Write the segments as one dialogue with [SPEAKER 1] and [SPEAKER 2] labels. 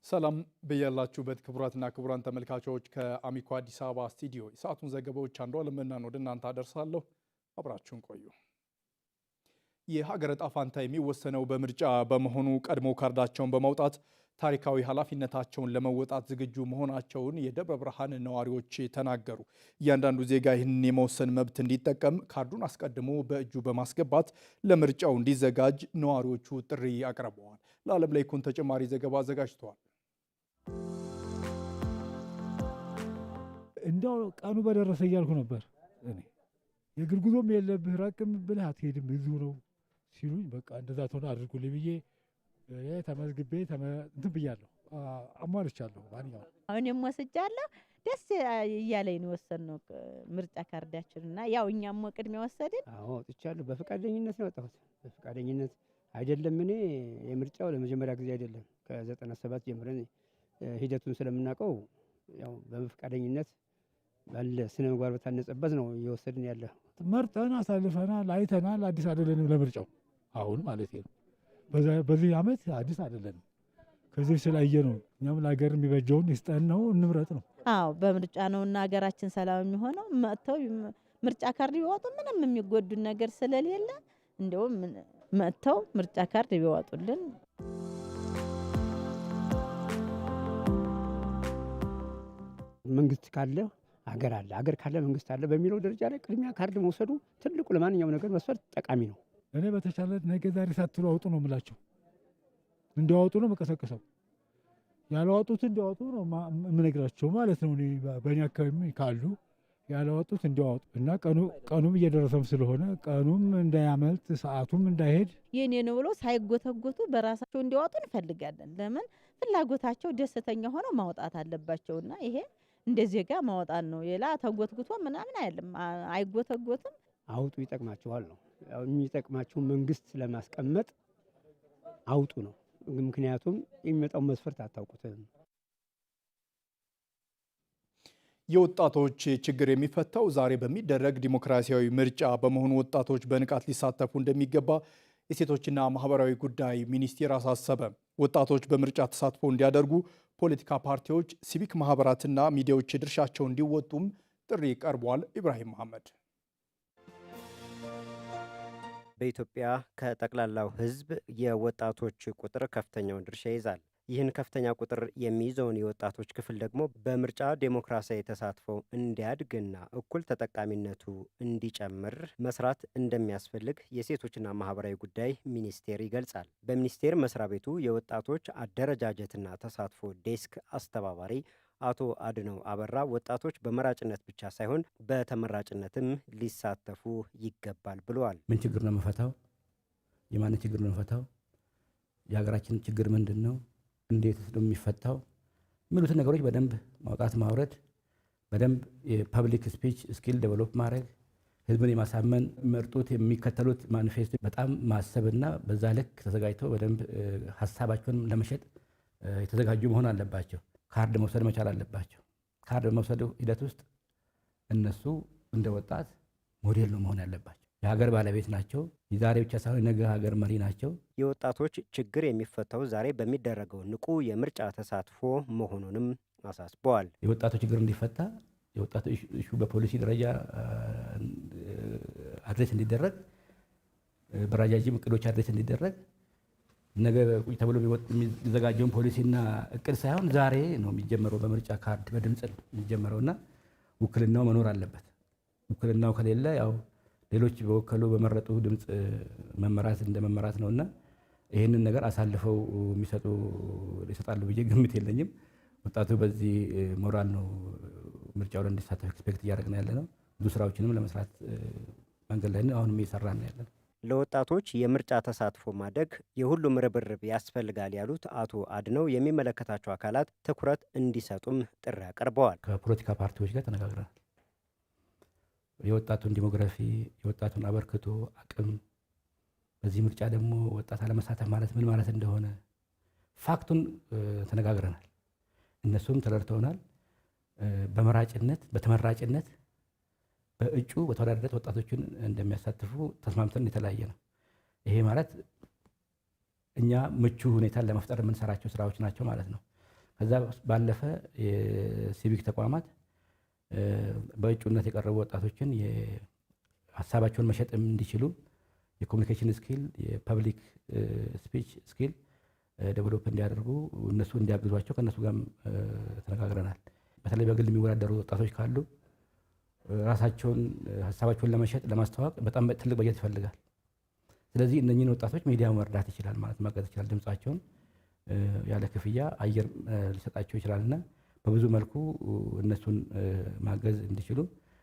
[SPEAKER 1] ሰላም በያላችሁበት ክቡራትና ክቡራን ተመልካቾች ከአሚኮ አዲስ አበባ ስቱዲዮ የሰዓቱን ዘገባዎች አንዷለምና ወደ እናንተ አደርሳለሁ። አብራችሁን ቆዩ። የሀገር ዕጣ ፈንታ የሚወሰነው በምርጫ በመሆኑ ቀድሞ ካርዳቸውን በማውጣት ታሪካዊ ኃላፊነታቸውን ለመወጣት ዝግጁ መሆናቸውን የደብረ ብርሃን ነዋሪዎች ተናገሩ። እያንዳንዱ ዜጋ ይህንን የመወሰን መብት እንዲጠቀም ካርዱን አስቀድሞ በእጁ በማስገባት ለምርጫው እንዲዘጋጅ ነዋሪዎቹ ጥሪ አቅርበዋል። ለዓለም ላይ ኩን ተጨማሪ ዘገባ አዘጋጅተዋል።
[SPEAKER 2] እንዳው ቀኑ በደረሰ እያልኩ ነበር። እኔ የእግር ጉዞም የለብህ ራቅም ብለህ አትሄድም እዚሁ ነው ሲሉኝ በቃ እንደዛ ተሆነ አድርጉልኝ ብዬ ተመዝግቤ እንትን ብያለሁ፣ አሟልቻለሁ። ማንኛውም
[SPEAKER 3] እኔም ወስጃለሁ። ደስ እያለኝ ነው የወሰድነው ምርጫ ካርዳችንና ያው እኛም ቅድሚያ ወሰድን።
[SPEAKER 4] አዎ ወጥቻለሁ። በፈቃደኝነት ነው የወጣሁት። በፈቃደኝነት አይደለም። እኔ የምርጫው ለመጀመሪያ ጊዜ አይደለም። ከ97 ጀምረን ሂደቱን ስለምናውቀው ያው በፈቃደኝነት ባለ ስነ ምግባር በታነጸበት ነው እየወሰድን ያለ።
[SPEAKER 2] መርጠን አሳልፈናል፣ አይተናል። አዲስ አይደለንም ለምርጫው አሁን ማለት ነው። በዚህ ዓመት አዲስ አይደለንም። ከዚህ ስላየ ነው እኛም ለሀገር የሚበጀውን ይስጠን ነው እንምረጥ ነው።
[SPEAKER 3] አዎ በምርጫ ነውና ሀገራችን ሰላም የሚሆነው። መጥተው ምርጫ ካርድ ቢወጡ ምንም የሚጎዱን ነገር ስለሌለ እንደውም መጥተው ምርጫ ካርድ ቢወጡልን።
[SPEAKER 4] መንግስት ካለ ሀገር አለ፣ ሀገር ካለ መንግስት አለ በሚለው ደረጃ ላይ ቅድሚያ ካርድ መውሰዱ ትልቁ ለማንኛውም ነገር መስፈርት ጠቃሚ ነው።
[SPEAKER 2] እኔ በተቻለ ነገ ዛሬ ሳትሉ አውጡ ነው የምላቸው። እንዲያወጡ ነው መቀሰቀሰው። ያላወጡት እንዲያወጡ ነው የምነግራቸው ማለት ነው። እኔ በእኔ አካባቢ ካሉ ያላወጡት እንዲያወጡ እና ቀኑም እየደረሰም ስለሆነ ቀኑም እንዳያመልጥ ሰዓቱም እንዳይሄድ
[SPEAKER 3] የኔ ነው ብሎ ሳይጎተጎቱ በራሳቸው እንዲያወጡ እንፈልጋለን። ለምን ፍላጎታቸው ደስተኛ ሆነው ማውጣት አለባቸውና ይሄ እንደ ዜጋ ማውጣት ነው። ሌላ ተጎትጉቶ ምናምን አይደለም፣ አይጎተጎትም።
[SPEAKER 4] አውጡ ይጠቅማቸዋል ነው የሚጠቅማቸው። መንግስት ለማስቀመጥ አውጡ ነው። ምክንያቱም የሚመጣው መስፈርት አታውቁትም።
[SPEAKER 1] የወጣቶች ችግር የሚፈታው ዛሬ በሚደረግ ዲሞክራሲያዊ ምርጫ በመሆኑ ወጣቶች በንቃት ሊሳተፉ እንደሚገባ የሴቶችና ማህበራዊ ጉዳይ ሚኒስቴር አሳሰበ። ወጣቶች በምርጫ ተሳትፎ እንዲያደርጉ ፖለቲካ ፓርቲዎች፣ ሲቪክ ማህበራትና ሚዲያዎች ድርሻቸው እንዲወጡም ጥሪ ቀርቧል። ኢብራሂም መሐመድ።
[SPEAKER 5] በኢትዮጵያ ከጠቅላላው ሕዝብ የወጣቶች ቁጥር ከፍተኛውን ድርሻ ይዛል። ይህን ከፍተኛ ቁጥር የሚይዘውን የወጣቶች ክፍል ደግሞ በምርጫ ዴሞክራሲያዊ ተሳትፎ እንዲያድግና እኩል ተጠቃሚነቱ እንዲጨምር መስራት እንደሚያስፈልግ የሴቶችና ማህበራዊ ጉዳይ ሚኒስቴር ይገልጻል። በሚኒስቴር መስሪያ ቤቱ የወጣቶች አደረጃጀትና ተሳትፎ ዴስክ አስተባባሪ አቶ አድነው አበራ ወጣቶች በመራጭነት ብቻ ሳይሆን በተመራጭነትም ሊሳተፉ ይገባል ብለዋል።
[SPEAKER 6] ምን ችግር ነው መፈታው? የማን ችግር ነው መፈታው? የሀገራችን ችግር ምንድን ነው? እንዴት ነው የሚፈታው? የሚሉትን ነገሮች በደንብ ማውጣት ማውረድ፣ በደንብ የፐብሊክ ስፒች ስኪል ዴቨሎፕ ማድረግ፣ ህዝብን የማሳመን መርጡት የሚከተሉት ማኒፌስቶ በጣም ማሰብና በዛ ልክ ተዘጋጅተው በደንብ ሀሳባቸውን ለመሸጥ የተዘጋጁ መሆን አለባቸው። ካርድ መውሰድ መቻል አለባቸው። ካርድ በመውሰድ ሂደት ውስጥ እነሱ እንደ ወጣት ሞዴል ነው መሆን ያለባቸው። የሀገር ባለቤት ናቸው። የዛሬ ብቻ ሳይሆን ነገ ሀገር መሪ ናቸው።
[SPEAKER 5] የወጣቶች ችግር የሚፈታው ዛሬ በሚደረገው ንቁ የምርጫ ተሳትፎ መሆኑንም አሳስበዋል።
[SPEAKER 6] የወጣቶች ችግር እንዲፈታ የወጣቶች ኢሹ በፖሊሲ ደረጃ አድሬስ እንዲደረግ፣ በረጃጅም እቅዶች አድሬስ እንዲደረግ ነገ ቁጭ ተብሎ የሚዘጋጀውን ፖሊሲና እቅድ ሳይሆን ዛሬ ነው የሚጀመረው። በምርጫ ካርድ በድምፅ ነው የሚጀመረውና ውክልናው መኖር አለበት። ውክልናው ከሌለ ያው ሌሎች በወከሉ በመረጡ ድምፅ መመራት እንደ መመራት ነውና ይህንን ነገር አሳልፈው ይሰጣሉ ብዬ ግምት የለኝም። ወጣቱ በዚህ ሞራል ነው ምርጫው ላይ እንዲሳተፍ ኤክስፔክት እያደረግን ያለ ነው። ብዙ ስራዎችንም ለመስራት መንገድ ላይ አሁንም እየሰራን ያለ ነው።
[SPEAKER 5] ለወጣቶች የምርጫ ተሳትፎ ማደግ የሁሉም ርብርብ ያስፈልጋል ያሉት አቶ አድነው የሚመለከታቸው አካላት ትኩረት እንዲሰጡም ጥሪ አቅርበዋል።
[SPEAKER 6] ከፖለቲካ ፓርቲዎች ጋር ተነጋግረናል። የወጣቱን ዲሞግራፊ፣ የወጣቱን አበርክቶ አቅም፣ በዚህ ምርጫ ደግሞ ወጣት አለመሳተፍ ማለት ምን ማለት እንደሆነ ፋክቱን ተነጋግረናል። እነሱም ተረድተውናል። በመራጭነት በተመራጭነት በእጩ በተወዳዳሪነት ወጣቶችን እንደሚያሳትፉ ተስማምተን የተለያየ ነው። ይሄ ማለት እኛ ምቹ ሁኔታን ለመፍጠር የምንሰራቸው ስራዎች ናቸው ማለት ነው። ከዛ ባለፈ የሲቪክ ተቋማት በእጩነት የቀረቡ ወጣቶችን ሀሳባቸውን መሸጥ እንዲችሉ የኮሚኒኬሽን ስኪል፣ የፐብሊክ ስፒች ስኪል ዴቨሎፕ እንዲያደርጉ እነሱ እንዲያግዟቸው ከእነሱ ጋር ተነጋግረናል። በተለይ በግል የሚወዳደሩ ወጣቶች ካሉ ራሳቸውን ሀሳባቸውን ለመሸጥ ለማስተዋወቅ በጣም ትልቅ በጀት ይፈልጋል። ስለዚህ እነኚህን ወጣቶች ሚዲያው መርዳት ይችላል ማለት ማገዝ ይችላል። ድምጻቸውን ያለ ክፍያ አየር ሊሰጣቸው ይችላልና በብዙ መልኩ እነሱን ማገዝ እንዲችሉ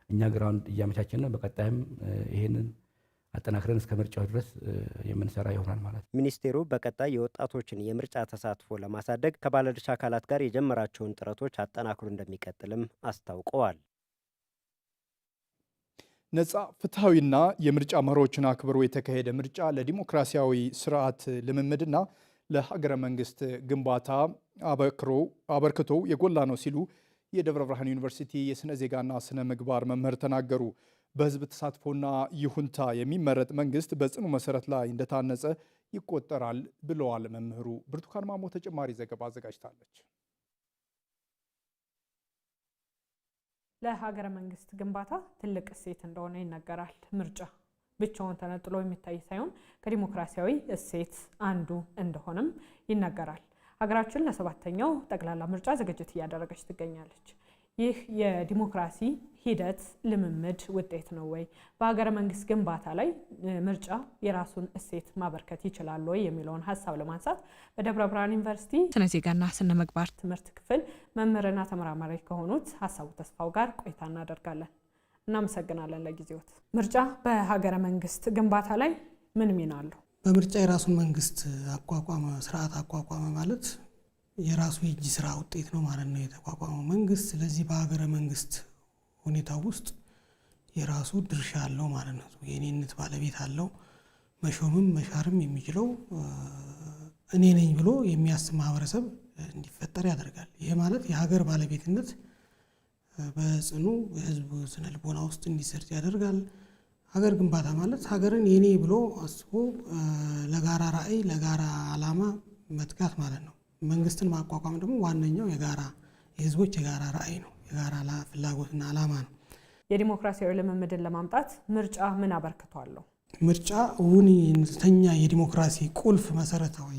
[SPEAKER 6] እኛ ግራውንድ እያመቻቸን ነው። በቀጣይም ይሄንን አጠናክረን እስከ ምርጫው ድረስ የምንሰራ ይሆናል ማለት ነው።
[SPEAKER 5] ሚኒስቴሩ በቀጣይ የወጣቶችን የምርጫ ተሳትፎ ለማሳደግ ከባለድርሻ አካላት ጋር የጀመራቸውን ጥረቶች አጠናክሮ እንደሚቀጥልም አስታውቀዋል።
[SPEAKER 1] ነጻ ፍትሐዊና የምርጫ መርሆችን አክብሮ የተካሄደ ምርጫ ለዲሞክራሲያዊ ስርዓት ልምምድና ለሀገረ መንግስት ግንባታ አበርክቶ የጎላ ነው ሲሉ የደብረ ብርሃን ዩኒቨርሲቲ የስነ ዜጋና ስነ ምግባር መምህር ተናገሩ። በህዝብ ተሳትፎና ይሁንታ የሚመረጥ መንግስት በጽኑ መሰረት ላይ እንደታነጸ ይቆጠራል ብለዋል መምህሩ። ብርቱካን ማሞ ተጨማሪ ዘገባ አዘጋጅታለች።
[SPEAKER 7] ለሀገረ መንግስት ግንባታ ትልቅ እሴት እንደሆነ ይነገራል። ምርጫ ብቻውን ተነጥሎ የሚታይ ሳይሆን ከዲሞክራሲያዊ እሴት አንዱ እንደሆነም ይነገራል። ሀገራችን ለሰባተኛው ጠቅላላ ምርጫ ዝግጅት እያደረገች ትገኛለች። ይህ የዲሞክራሲ ሂደት ልምምድ ውጤት ነው ወይ? በሀገረ መንግስት ግንባታ ላይ ምርጫ የራሱን እሴት ማበርከት ይችላል ወይ የሚለውን ሀሳብ ለማንሳት በደብረ ብርሃን ዩኒቨርሲቲ ስነ ዜጋና ስነ ምግባር ትምህርት ክፍል መምህርና ተመራማሪ ከሆኑት ሀሳቡ ተስፋው ጋር ቆይታ እናደርጋለን። እናመሰግናለን ለጊዜዎት። ምርጫ በሀገረ መንግስት ግንባታ ላይ ምን ሚና አለው?
[SPEAKER 8] በምርጫ የራሱን መንግስት አቋቋመ፣ ስርዓት አቋቋመ ማለት የራሱ የእጅ ስራ ውጤት ነው ማለት ነው የተቋቋመው መንግስት። ስለዚህ በሀገረ መንግስት ሁኔታ ውስጥ የራሱ ድርሻ አለው ማለት ነው። የኔነት ባለቤት አለው። መሾምም መሻርም የሚችለው እኔ ነኝ ብሎ የሚያስብ ማህበረሰብ እንዲፈጠር ያደርጋል። ይሄ ማለት የሀገር ባለቤትነት በጽኑ የህዝብ ስነ ልቦና ውስጥ እንዲሰርጽ ያደርጋል። ሀገር ግንባታ ማለት ሀገርን የኔ ብሎ አስቦ ለጋራ ራዕይ ለጋራ አላማ መትጋት ማለት ነው። መንግስትን ማቋቋም ደግሞ ዋነኛው የጋራ የህዝቦች የጋራ ራዕይ ነው፣ የጋራ ፍላጎትና አላማ ነው።
[SPEAKER 7] የዲሞክራሲያዊ ልምምድን ለማምጣት ምርጫ ምን አበርክቷለሁ?
[SPEAKER 8] ምርጫ እውነተኛ የዲሞክራሲ ቁልፍ መሰረታዊ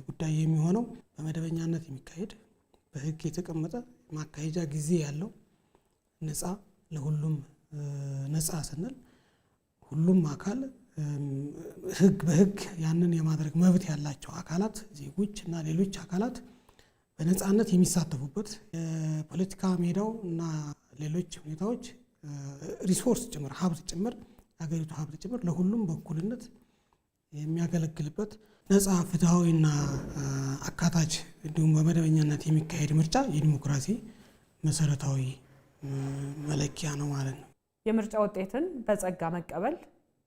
[SPEAKER 8] ጉዳይ የሚሆነው በመደበኛነት የሚካሄድ በህግ የተቀመጠ ማካሄጃ ጊዜ ያለው ነፃ ለሁሉም ነፃ ስንል ሁሉም አካል ህግ በህግ ያንን የማድረግ መብት ያላቸው አካላት ዜጎች እና ሌሎች አካላት በነፃነት የሚሳተፉበት የፖለቲካ ሜዳው እና ሌሎች ሁኔታዎች ሪሶርስ ጭምር ሀብት ጭምር ሀገሪቱ ሀብት ጭምር ለሁሉም በእኩልነት የሚያገለግልበት ነፃ ፍትሐዊና አካታች እንዲሁም በመደበኛነት የሚካሄድ ምርጫ የዲሞክራሲ መሰረታዊ መለኪያ ነው ማለት ነው።
[SPEAKER 7] የምርጫ ውጤትን በጸጋ መቀበል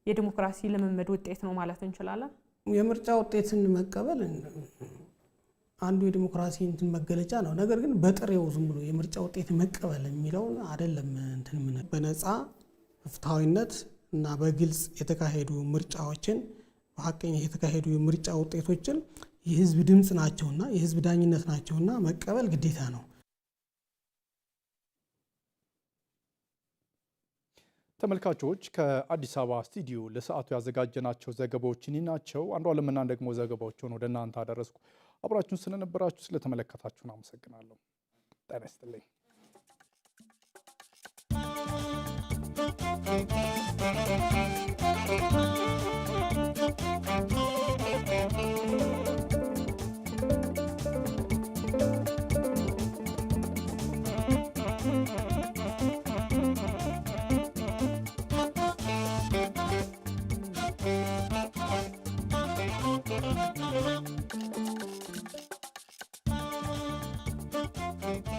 [SPEAKER 7] የዲሞክራሲ ልምምድ ውጤት ነው ማለት እንችላለን።
[SPEAKER 8] የምርጫ ውጤትን መቀበል አንዱ የዲሞክራሲ እንትን መገለጫ ነው። ነገር ግን በጥሬው ዝም ብሎ የምርጫ ውጤት መቀበል የሚለው አይደለም። በነፃ ፍትሐዊነት እና በግልጽ የተካሄዱ ምርጫዎችን በሐቀኛ የተካሄዱ የምርጫ ውጤቶችን የህዝብ ድምጽ ናቸውና የህዝብ ዳኝነት ናቸውና መቀበል ግዴታ ነው።
[SPEAKER 1] ተመልካቾች ከአዲስ አበባ ስቱዲዮ ለሰዓቱ ያዘጋጀናቸው ዘገባዎች እኒ ናቸው። አንዷለምና ደግሞ ዘገባዎችን ወደ እናንተ አደረስኩ። አብራችሁን ስለነበራችሁ ስለተመለከታችሁን አመሰግናለሁ። ጤና ይስጥልኝ።